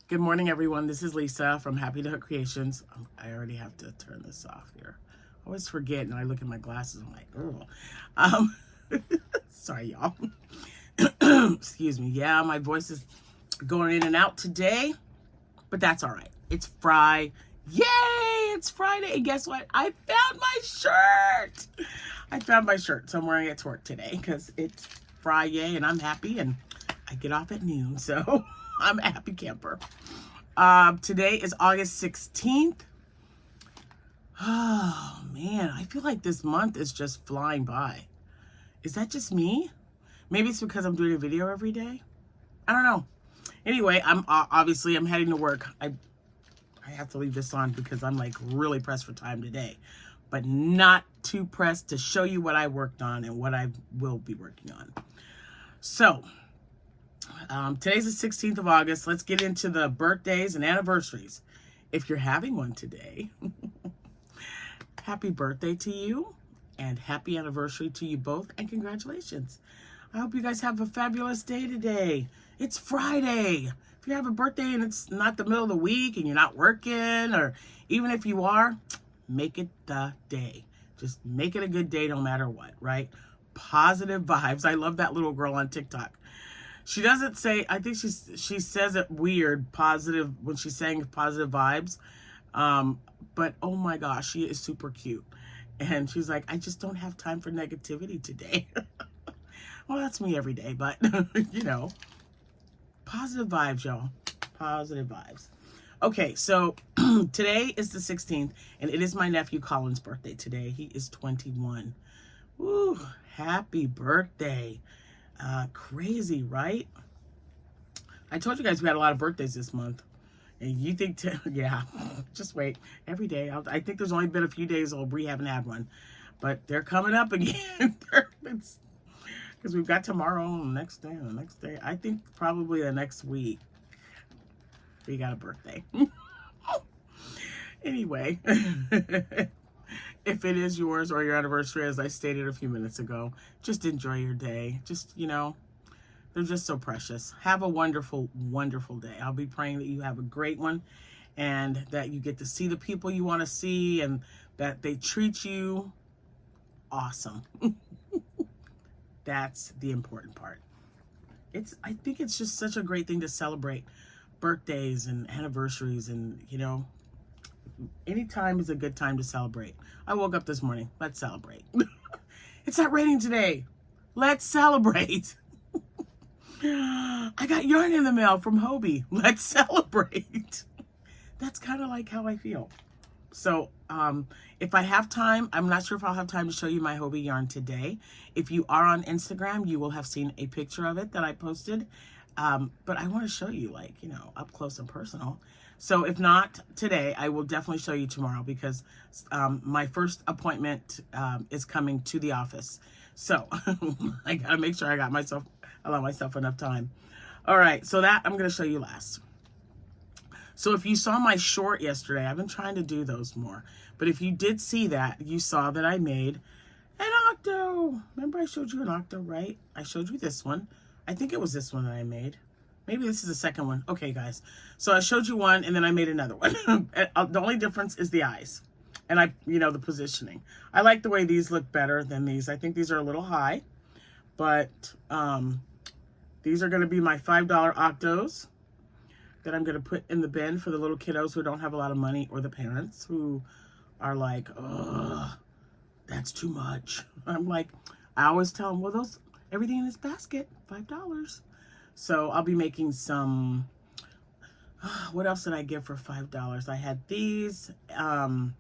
Good morning, everyone. This is Lisa from Happytohook Creations. I already have to turn this off here. I always forget, and I look at my glasses. I'm like, oh. Sorry, y'all. Excuse me. Yeah, my voice is going in and out today, but that's all right. It's Friday. Yay! It's Friday, and guess what? I found my shirt. I found my shirt, so I'm wearing it to work today because it's Friday, and I'm happy, and I get off at noon, so I'm a happy camper. Today is August 16th. Oh, man, I feel like this month is just flying by. Is that just me? Maybe it's because I'm doing a video every day. I don't know. Anyway, I'm heading to work. I have to leave this on because I'm like really pressed for time today, but not too pressed to show you what I worked on and what I will be working on. So, today's the 16th of August. Let's get into the birthdays and anniversaries. If you're having one today, happy birthday to you and happy anniversary to you both, and congratulations. I hope you guys have a fabulous day today. It's Friday. If you have a birthday and it's not the middle of the week and you're not working, or even if you are, make it the day. Just make it a good day no matter what, right? Positive vibes. I love that little girl on TikTok. She doesn't say, I think she says it weird, positive, when she's saying positive vibes. But oh my gosh, she is super cute. And she's like, I just don't have time for negativity today. Well, that's me every day, but you know, positive vibes, y'all. Positive vibes. Okay, so today is the 16th, and it is my nephew Colin's birthday today. He is 21. Woo, happy birthday. Crazy, right? I told you guys we had a lot of birthdays this month. And you think, yeah, just wait. Every day. I think there's only been a few days where we haven't had one. But they're coming up again. Because we've got tomorrow and the next day and the next day. I think probably the next week we got a birthday. Anyway, if it is yours or your anniversary, as I stated a few minutes ago, just enjoy your day. Just, you know, they're just so precious. Have a wonderful, wonderful day. I'll be praying that you have a great one and that you get to see the people you want to see and that they treat you awesome. That's the important part. I think it's just such a great thing to celebrate birthdays and anniversaries, and you know, any time is a good time to celebrate. I woke up this morning. Let's celebrate. It's not raining today. Let's celebrate. I got yarn in the mail from Hobbii. Let's celebrate. That's kind of like how I feel. So if I have time, I'm not sure if I'll have time to show you my Hobbii yarn today. If you are on Instagram, you will have seen a picture of it that I posted. But I want to show you, like, you know, up close and personal. So if not today, I will definitely show you tomorrow because my first appointment is coming to the office. So I got to make sure allow myself enough time. All right, so that I'm going to show you last. So if you saw my short yesterday, I've been trying to do those more. But if you did see that, you saw that I made an octo. Remember I showed you an octo, right? I showed you this one. I think it was this one that I made. Maybe this is the second one. Okay, guys. So I showed you one, and then I made another one. The only difference is the eyes. And the positioning. I like the way these look better than these. I think these are a little high. But these are going to be my $5 octos that I'm going to put in the bin for the little kiddos who don't have a lot of money, or the parents who are like, ugh, that's too much. I'm like, I always tell them, well, everything in this basket, $5. So I'll be making some, what else did I give for $5? I had these, oh,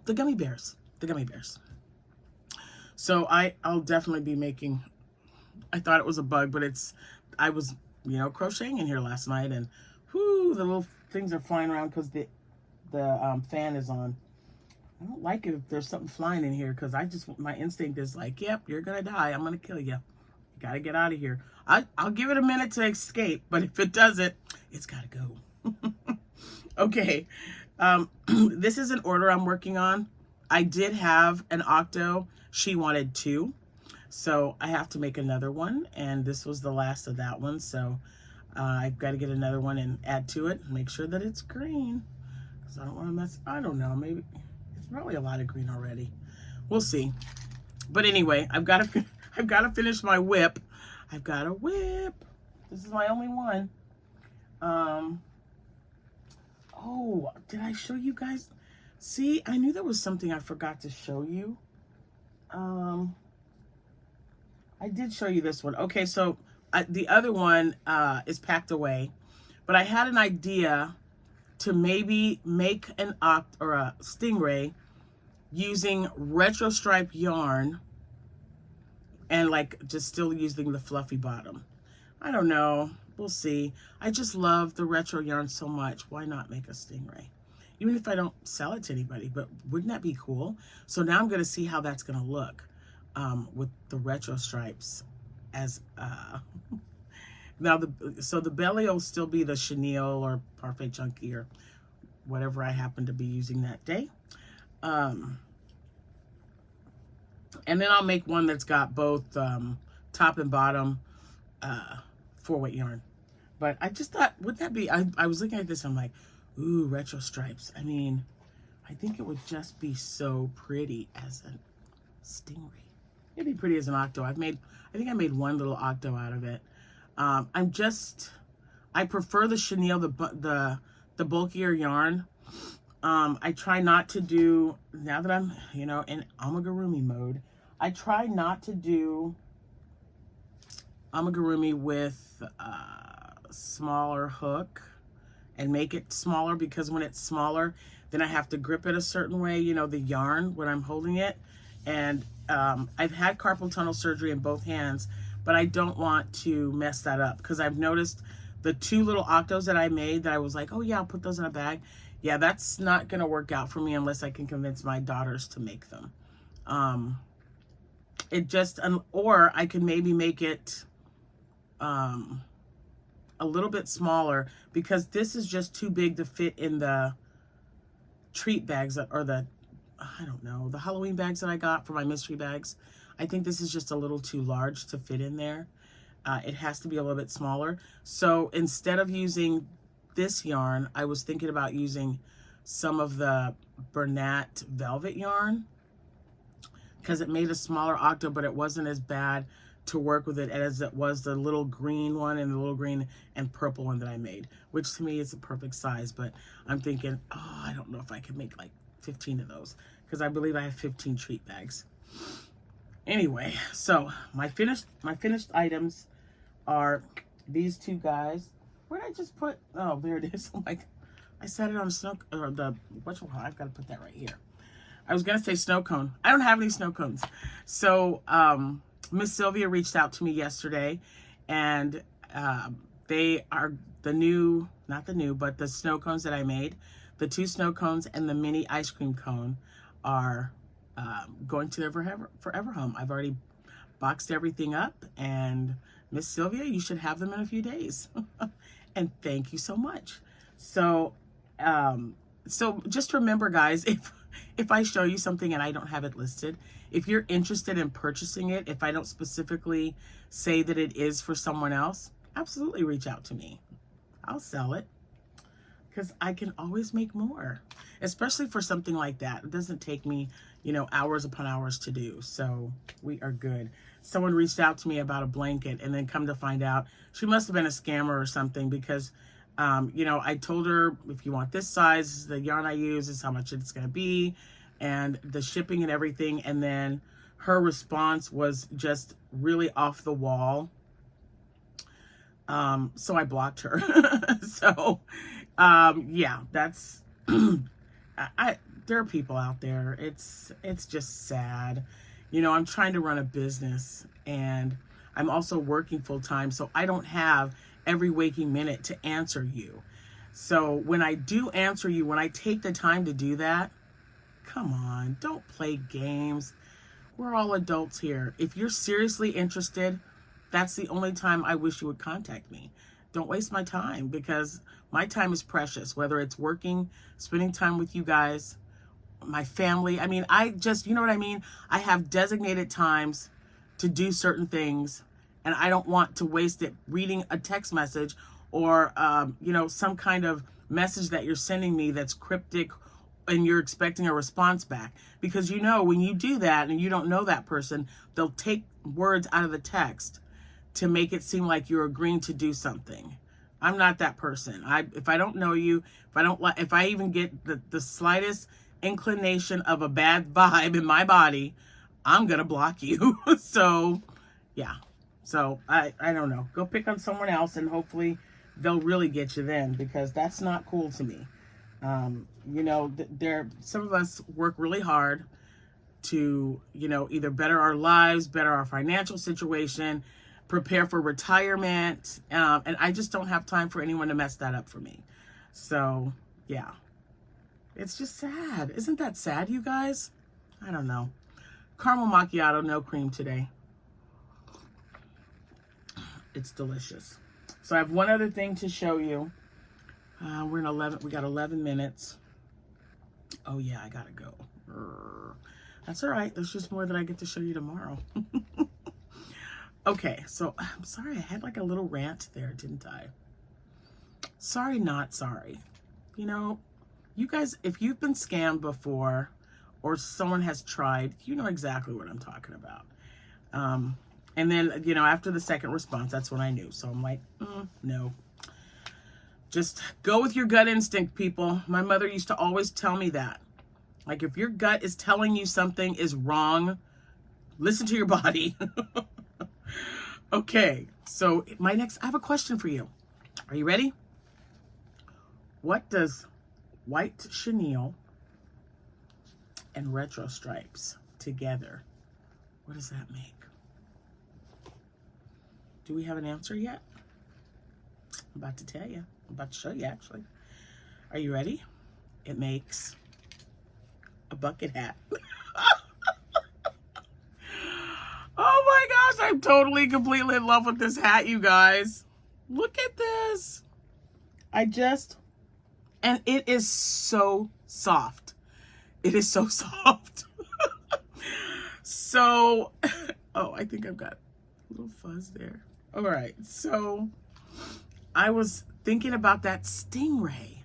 the gummy bears, So I'll definitely be making, I thought it was a bug, but I was, crocheting in here last night, and whoo, the little things are flying around because the fan is on. I don't like it if there's something flying in here because my instinct is like, yep, you're going to die. I'm going to kill you. You got to get out of here. I'll give it a minute to escape, but if it doesn't, it's got to go. Okay. This is an order I'm working on. I did have an octo. She wanted two. So I have to make another one, and this was the last of that one. So I've got to get another one and add to it and make sure that it's green. Because I don't want to mess, I don't know, maybe it's probably a lot of green already. We'll see. But anyway, I've got to finish my whip. I've got a whip. This is my only one. Oh, did I show you guys? See, I knew there was something I forgot to show you. I did show you this one. Okay, so the other one is packed away, but I had an idea to maybe make an a Stingray using retro stripe yarn and like just still using the fluffy bottom. I don't know. We'll see. I just love the retro yarn so much. Why not make a Stingray? Even if I don't sell it to anybody, but wouldn't that be cool? So now I'm going to see how that's going to look with the retro stripes as now so the belly will still be the chenille or parfait chunky or whatever I happen to be using that day. And then I'll make one that's got both top and bottom 4-weight yarn. But I just thought, wouldn't that be, I was looking at this, I'm like, ooh, retro stripes. I mean, I think it would just be so pretty as a Stingray. It'd be pretty as an octo. I think I made one little octo out of it. I prefer the chenille, the bulkier yarn. I try not to do, now that I'm, in amigurumi mode, I try not to do amigurumi with smaller hook and make it smaller, because when it's smaller, then I have to grip it a certain way, the yarn when I'm holding it. And I've had carpal tunnel surgery in both hands, but I don't want to mess that up, because I've noticed the 2 little octos that I made that I was like, oh yeah, I'll put those in a bag. Yeah, that's not going to work out for me unless I can convince my daughters to make them. Or I can maybe make it a little bit smaller, because this is just too big to fit in the treat bags or the Halloween bags that I got for my mystery bags. I think this is just a little too large to fit in there. It has to be a little bit smaller. So instead of using this yarn, I was thinking about using some of the Bernat velvet yarn, because it made a smaller octo, but it wasn't as bad to work with it as it was the little green one and the little green and purple one that I made, which to me is the perfect size. But I'm thinking, oh, I don't know if I can make like 15 of those, because I believe I have 15 treat bags. Anyway, so my finished items are these 2 guys. Where did I just put? Oh, there it is. Like, I set it on a snow, or the, I've got to put that right here. I was going to say snow cone. I don't have any snow cones. So, Miss Sylvia reached out to me yesterday, and they are the snow cones that I made. The 2 snow cones and the mini ice cream cone are going to their forever home. I've already boxed everything up, and Miss Sylvia, you should have them in a few days. And thank you so much. So, so just remember, guys, if I show you something and I don't have it listed, if you're interested in purchasing it, if I don't specifically say that it is for someone else, absolutely reach out to me. I'll sell it, because I can always make more, especially for something like that. It doesn't take me, hours upon hours to do. So we are good. Someone reached out to me about a blanket, and then come to find out she must have been a scammer or something, because I told her, if you want this size, the yarn I use is how much it's going to be, and the shipping and everything. And then her response was just really off the wall. So I blocked her. So, yeah, that's, there are people out there. It's just sad. I'm trying to run a business, and I'm also working full time. So I don't have every waking minute to answer you. So when I do answer you, when I take the time to do that, come on, don't play games. We're all adults here. If you're seriously interested, that's the only time I wish you would contact me. Don't waste my time, because my time is precious, whether it's working, spending time with you guys, my family. I mean, I just, you know what I mean? I have designated times to do certain things, and I don't want to waste it reading a text message or, you know, some kind of message that you're sending me that's cryptic and you're expecting a response back. Because, you know, when you do that and you don't know that person, they'll take words out of the text to make it seem like you're agreeing to do something. I'm not that person. If I don't know you, if I even get the slightest inclination of a bad vibe in my body, I'm gonna block you. So yeah, so I don't know, go pick on someone else and hopefully they'll really get you then, because that's not cool to me. You know, some of us work really hard to, you know, either better our lives, better our financial situation, prepare for retirement, and I just don't have time for anyone to mess that up for me. So yeah, it's just sad. Isn't that sad, you guys? I don't know. Caramel macchiato, no cream today. It's delicious. So I have one other thing to show you. We're in 11, we got 11 minutes. Oh yeah, I gotta go. That's all right. There's just more that I get to show you tomorrow. Okay, so I'm sorry, I had like a little rant there, didn't I? Sorry, not sorry. You know, you guys, if you've been scammed before or someone has tried, you know exactly what I'm talking about. And then, you know, after the second response, that's when I knew. So I'm like, no. Just go with your gut instinct, people. My mother used to always tell me that. Like, if your gut is telling you something is wrong, listen to your body. Okay, so I have a question for you. Are you ready? What does white chenille and retro stripes together, what does that make? Do we have an answer yet? I'm about to tell you. I'm about to show you, actually. Are you ready? It makes a bucket hat. Oh my gosh, I'm totally, completely in love with this hat, you guys. Look at this. And it is so soft. It is so soft. So, oh, I think I've got a little fuzz there. All right, so I was thinking about that Stingray.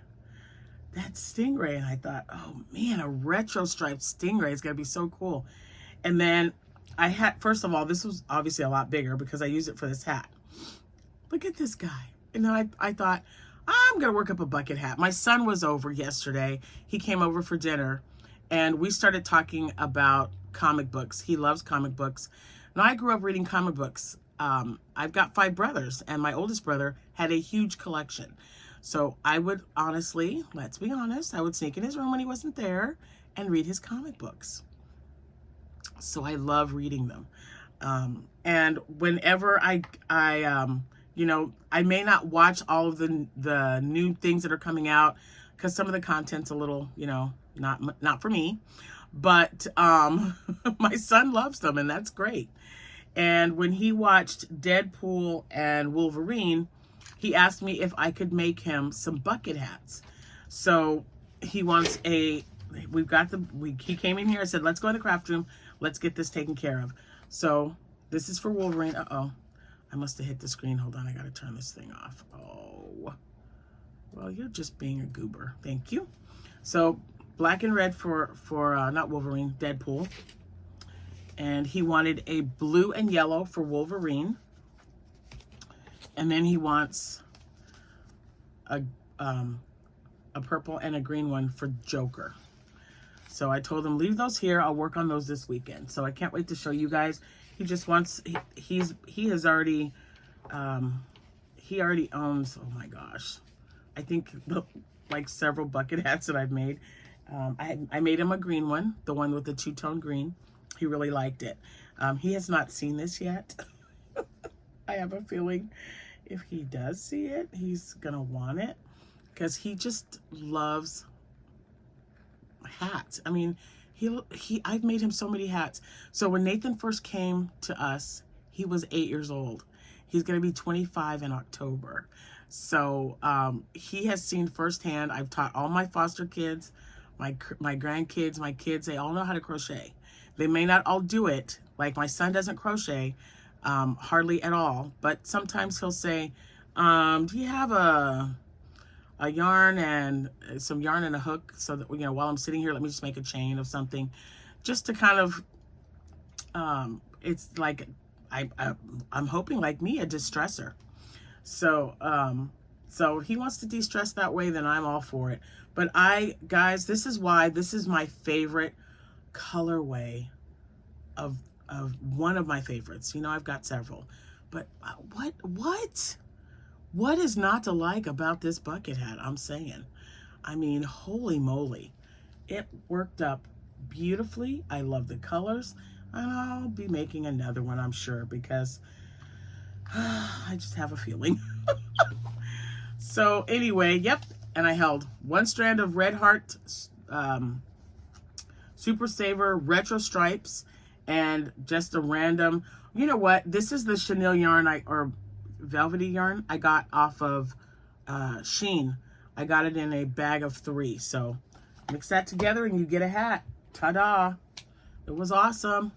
And I thought, oh man, a retro striped Stingray is gonna be so cool. And then I had, first of all, this was obviously a lot bigger because I used it for this hat. Look at this guy. And then I thought, I'm gonna work up a bucket hat. My son was over yesterday. He came over for dinner and we started talking about comic books. He loves comic books. Now, I grew up reading comic books. I've got 5 brothers and my oldest brother had a huge collection. So I would honestly, let's be honest, I would sneak in his room when he wasn't there and read his comic books. So I love reading them. And whenever you know, I may not watch all of the new things that are coming out because some of the content's a little, you know, not for me, but my son loves them and that's great. And when he watched Deadpool and Wolverine, he asked me if I could make him some bucket hats. So he wants he came in here and said, let's go in the craft room. Let's get this taken care of. So this is for Wolverine. Uh-oh. I must have hit the screen. Hold on. I got to turn this thing off. Oh. Well, you're just being a goober. Thank you. So black and red for not Wolverine, Deadpool. And he wanted a blue and yellow for Wolverine. And then he wants a purple and a green one for Joker. So I told him, leave those here. I'll work on those this weekend. So I can't wait to show you guys. He just wants, he has already, he already owns, oh my gosh, I think like several bucket hats that I've made. I made him a green one, the one with the two-tone green. He really liked it. He has not seen this yet. I have a feeling if he does see it, he's gonna want it because he just loves hats. I mean, I've made him so many hats. So when Nathan first came to us, he was 8 years old. He's gonna be 25 in October. So he has seen firsthand. I've taught all my foster kids, my grandkids, my kids, they all know how to crochet. They may not all do it. Like my son doesn't crochet hardly at all, but sometimes he'll say, do you have a yarn and some yarn and a hook, so that, you know, while I'm sitting here, let me just make a chain of something, just to kind of, it's like, I'm hoping, like me, a distressor. So, so he wants to de-stress that way, then I'm all for it. But guys, this is why this is my favorite colorway of one of my favorites. You know, I've got several, but what is not to like about this bucket hat? I'm saying, I mean, holy moly, it worked up beautifully. I love the colors, and I'll be making another one, I'm sure, because I just have a feeling. So anyway, yep, and I held one strand of Red Heart Super Saver Retro Stripes, and just a random, you know what, this is the chenille yarn, or velvety yarn I got off of Shein. I got it in a bag of 3, so mix that together and you get a hat. Ta-da! It was awesome.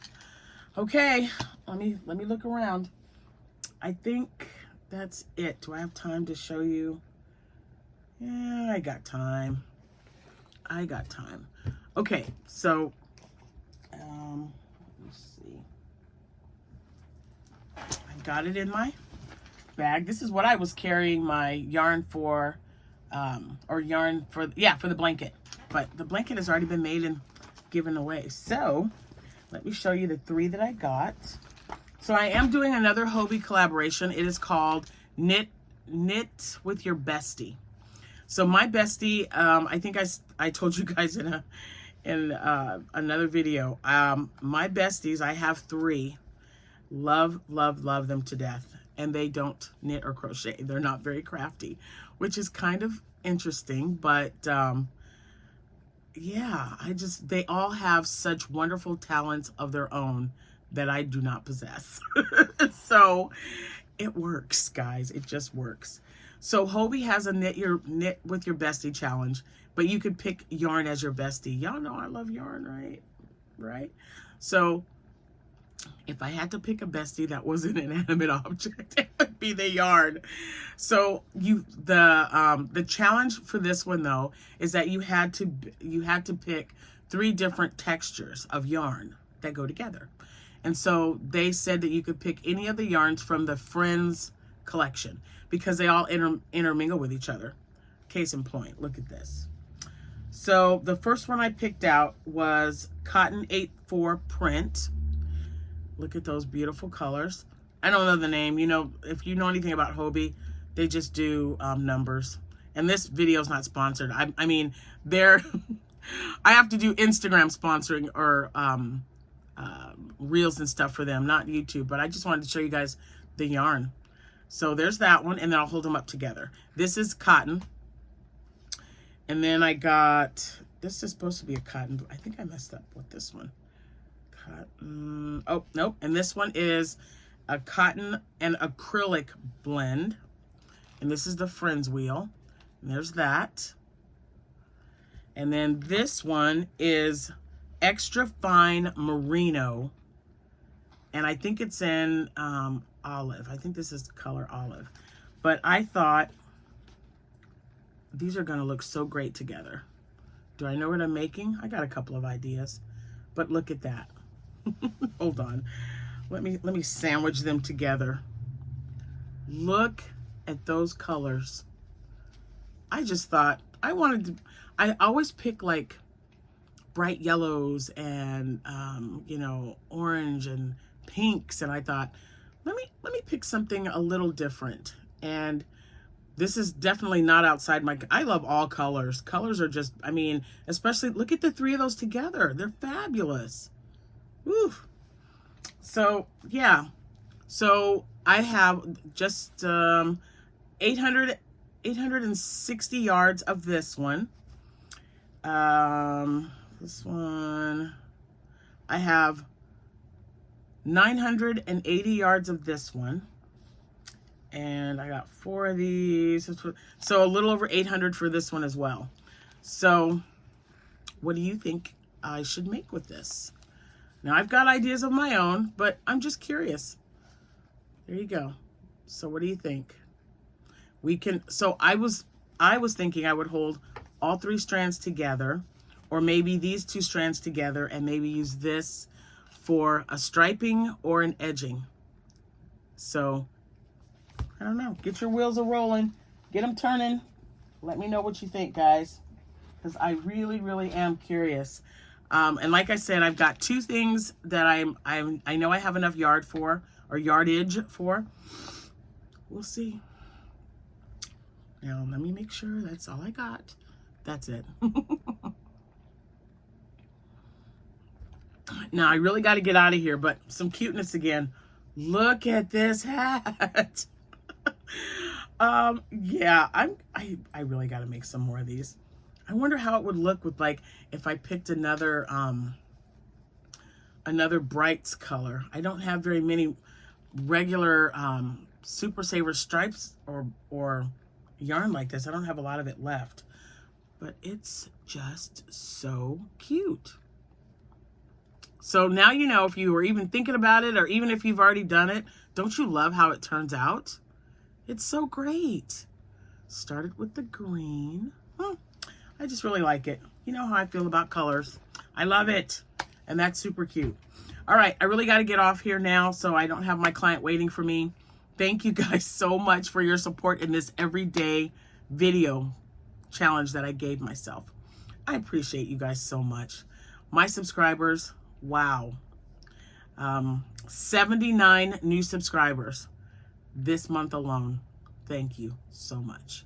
Okay, let me look around. I think that's it. Do I have time to show you? Yeah, I got time. Okay, so let me see. I got it in my bag. This is what I was carrying my yarn for, or yarn for, yeah, for the blanket. But the blanket has already been made and given away. So let me show you the 3 that I got. So I am doing another Hobbii collaboration. It is called Knit with Your Bestie. So my bestie, I think I told you guys in another video. My besties, I have 3. Love them to death. And they don't knit or crochet. They're not very crafty, which is kind of interesting. But yeah, they all have such wonderful talents of their own that I do not possess. So it works, guys. It just works. So Hobbii has a knit with your bestie challenge, but you could pick yarn as your bestie. Y'all know I love yarn, right? So if I had to pick a bestie that was an inanimate object, it would be the yarn. So the challenge for this one though is that you had to pick 3 different textures of yarn that go together. And so they said that you could pick any of the yarns from the Friends collection because they all intermingle with each other. Case in point, look at this. So the first one I picked out was Cotton 8/4 Print. Look at those beautiful colors. I don't know the name. You know, if you know anything about Hobbii, they just do numbers. And this video is not sponsored. I mean, they're I have to do Instagram sponsoring or reels and stuff for them, not YouTube. But I just wanted to show you guys the yarn. So there's that one, and then I'll hold them up together. This is cotton. And then I got, this is supposed to be a cotton. I think I messed up with this one. Cotton, oh, nope. And this one is a cotton and acrylic blend. And this is the Friends wheel. And there's that. And then this one is extra fine merino. And I think it's in olive. I think this is the color olive. But I thought these are going to look so great together. Do I know what I'm making? I got a couple of ideas. But look at that. Hold on. Let me sandwich them together. Look at those colors. I just thought I always pick like bright yellows and you know, orange and pinks, and I thought let me pick something a little different. And this is definitely not outside my, I love all colors. Colors are just, I mean, especially look at the 3 of those together. They're fabulous. Woo. So yeah, so I have just 860 yards of this one. This one, I have 980 yards of this one. And I got 4 of these. So a little over 800 for this one as well. So what do you think I should make with this? Now I've got ideas of my own, but I'm just curious. There you go. So what do you think? We can, so I was thinking I would hold all 3 strands together, or maybe these 2 strands together, and maybe use this for a striping or an edging. So I don't know. Get your wheels a rolling. Get them turning. Let me know what you think, guys, because I really, really am curious. And like I said, I've got 2 things that I know I have enough yard for, or yardage for. We'll see. Now, let me make sure that's all I got. That's it. Now, I really got to get out of here, but some cuteness again. Look at this hat. Yeah, I really got to make some more of these. I wonder how it would look with, like, if I picked another brights color. I don't have very many regular Super Saver stripes or yarn like this. I don't have a lot of it left, but it's just so cute. So now you know, if you were even thinking about it, or even if you've already done it, don't you love how it turns out? It's so great. Started with the green. I just really like it. You know how I feel about colors. I love it. And that's super cute. All right, I really got to get off here now so I don't have my client waiting for me. Thank you guys so much for your support in this everyday video challenge that I gave myself. I appreciate you guys so much. My subscribers, wow. 79 new subscribers this month alone. Thank you so much.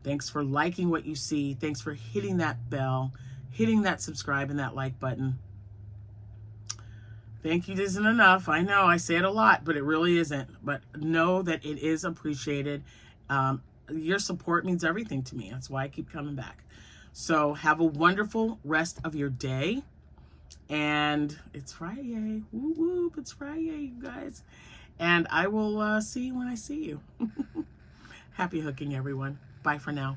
Thanks for liking what you see. Thanks for hitting that bell, hitting that subscribe and that like button. Thank you isn't enough. I know I say it a lot, but it really isn't. But know that it is appreciated. Your support means everything to me. That's why I keep coming back. So have a wonderful rest of your day. And it's Friday. Whoop, whoop. It's Friday, you guys. And I will see you when I see you. Happy hooking, everyone. Bye for now.